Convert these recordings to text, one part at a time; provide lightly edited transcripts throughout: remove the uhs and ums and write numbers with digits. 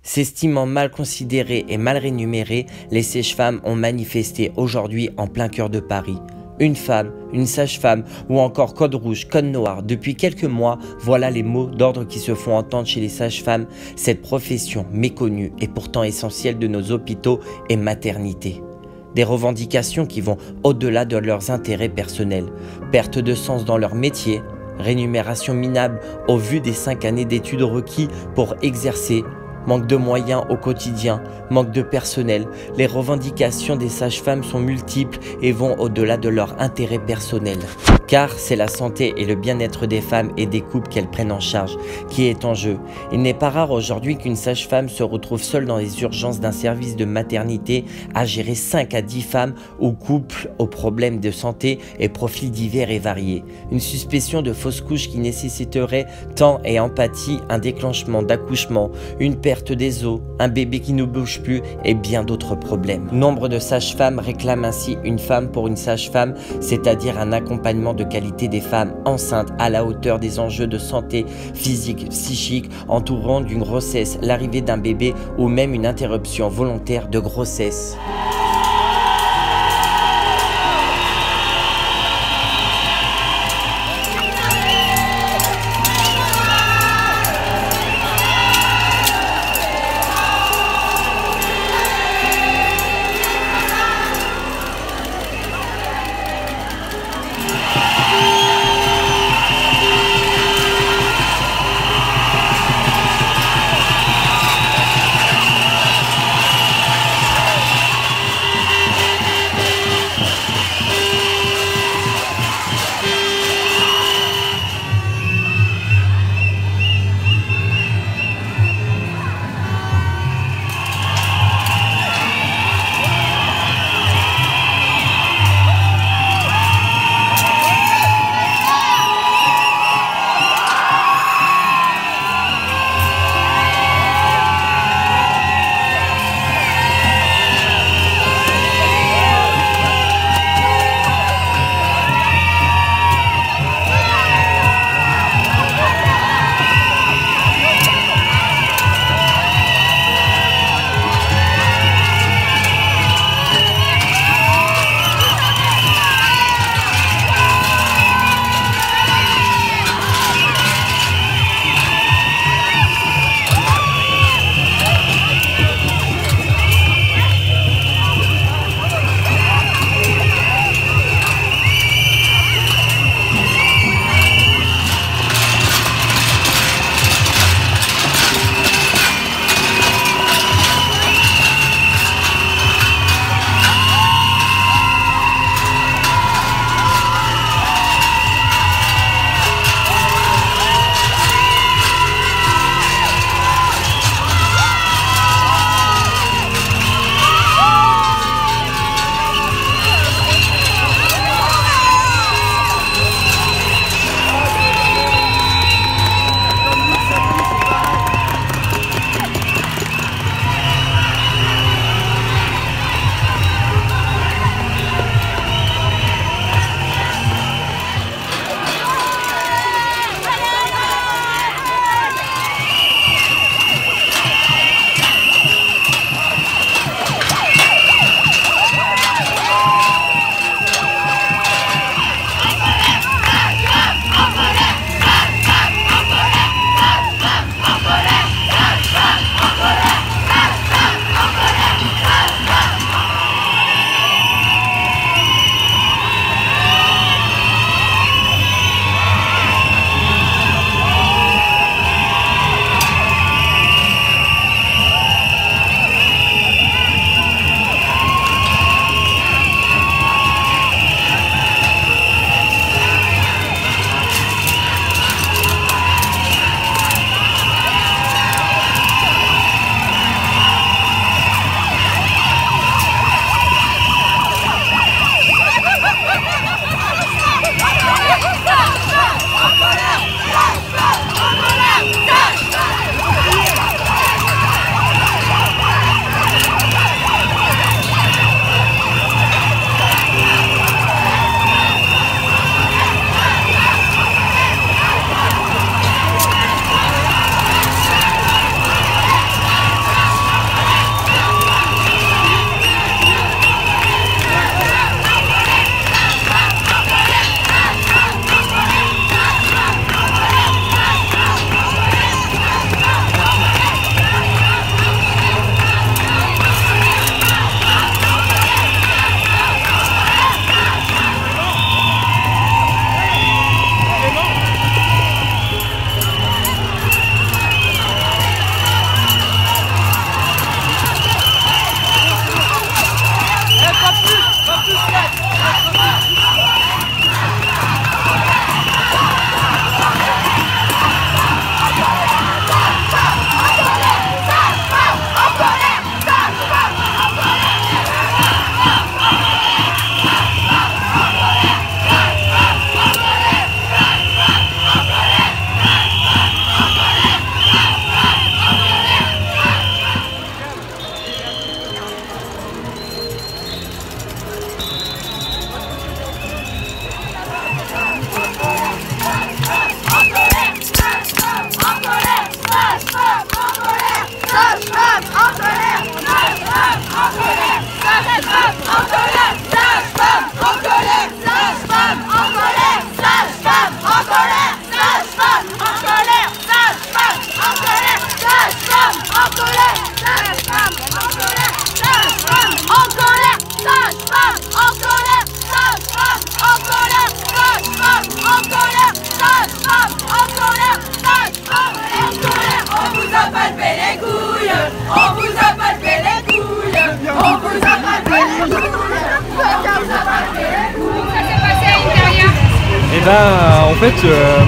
S'estimant mal considérées et mal rémunérées, les sages-femmes ont manifesté aujourd'hui en plein cœur de Paris. Une femme, une sage-femme ou encore code rouge, code noir. Depuis quelques mois, voilà les mots d'ordre qui se font entendre chez les sages-femmes, cette profession méconnue et pourtant essentielle de nos hôpitaux et maternités. Des revendications qui vont au-delà de leurs intérêts personnels. Perte de sens dans leur métier, rémunération minable au vu des 5 années d'études requis pour exercer, manque de moyens au quotidien, manque de personnel. Les revendications des sages-femmes sont multiples et vont au-delà de leur intérêt personnel. Car c'est la santé et le bien-être des femmes et des couples qu'elles prennent en charge qui est en jeu. Il n'est pas rare aujourd'hui qu'une sage-femme se retrouve seule dans les urgences d'un service de maternité à gérer 5 à 10 femmes ou couples aux problèmes de santé et profils divers et variés. Une suspicion de fausse couche qui nécessiterait temps et empathie, un déclenchement d'accouchement, une perte des os, un bébé qui ne bouge plus et bien d'autres problèmes. Nombre de sages-femmes réclament ainsi une femme pour une sage-femme, c'est-à-dire un accompagnement de qualité des femmes enceintes à la hauteur des enjeux de santé physique, psychique, entourant d'une grossesse, l'arrivée d'un bébé ou même une interruption volontaire de grossesse.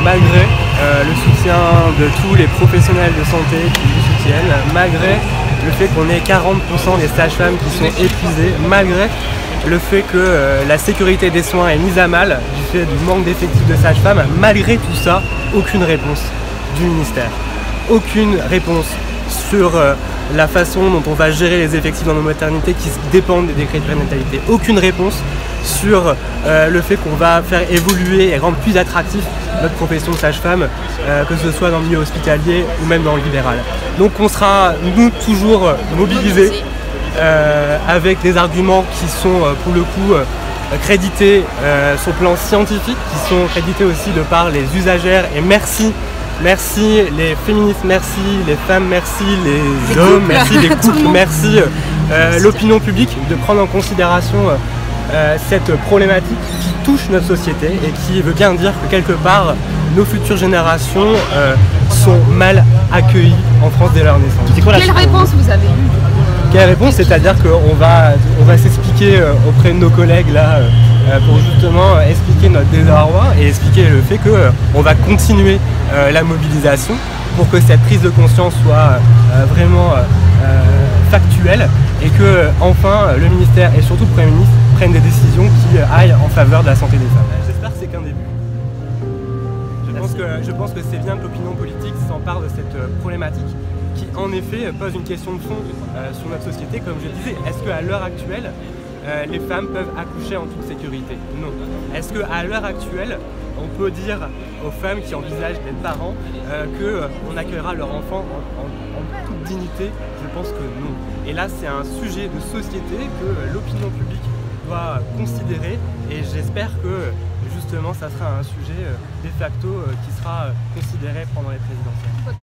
Malgré le soutien de tous les professionnels de santé qui nous soutiennent, malgré le fait qu'on ait 40% des sages-femmes qui sont épuisées, malgré le fait que la sécurité des soins est mise à mal du fait du manque d'effectifs de sages-femmes, malgré tout ça, aucune réponse du ministère. Aucune réponse sur la façon dont on va gérer les effectifs dans nos maternités qui dépendent des décrets de périnatalité. Aucune réponse sur le fait qu'on va faire évoluer et rendre plus attractif notre profession de sage-femme, que ce soit dans le milieu hospitalier ou même dans le libéral. Donc on sera, nous, toujours mobilisés avec des arguments qui sont pour le coup crédités sur le plan scientifique, qui sont crédités aussi de par les usagères, et merci les féministes, merci les femmes, merci les hommes, merci les couples, merci l'opinion publique de prendre en considération cette problématique qui touche notre société et qui veut bien dire que quelque part nos futures générations sont mal accueillies en France dès leur naissance. Quelle réponse vous avez eue? Quelle réponse? C'est-à-dire qu'on va s'expliquer auprès de nos collègues là pour justement expliquer notre désarroi et expliquer le fait qu'on va continuer la mobilisation pour que cette prise de conscience soit vraiment factuelle et que enfin le ministère et surtout le Premier ministre prennent des décisions qui aillent en faveur de la santé des femmes. J'espère que c'est qu'un début. Je pense que c'est bien que l'opinion politique s'empare de cette problématique qui en effet pose une question de fond sur notre société, comme je disais. Est-ce qu'à l'heure actuelle, les femmes peuvent accoucher en toute sécurité? Non. Est-ce qu'à l'heure actuelle, on peut dire aux femmes qui envisagent d'être parents qu'on accueillera leur enfant en toute dignité? Je pense que non. Et là, c'est un sujet de société que l'opinion publique doit considérer, et j'espère que justement ça sera un sujet de facto qui sera considéré pendant les présidentielles.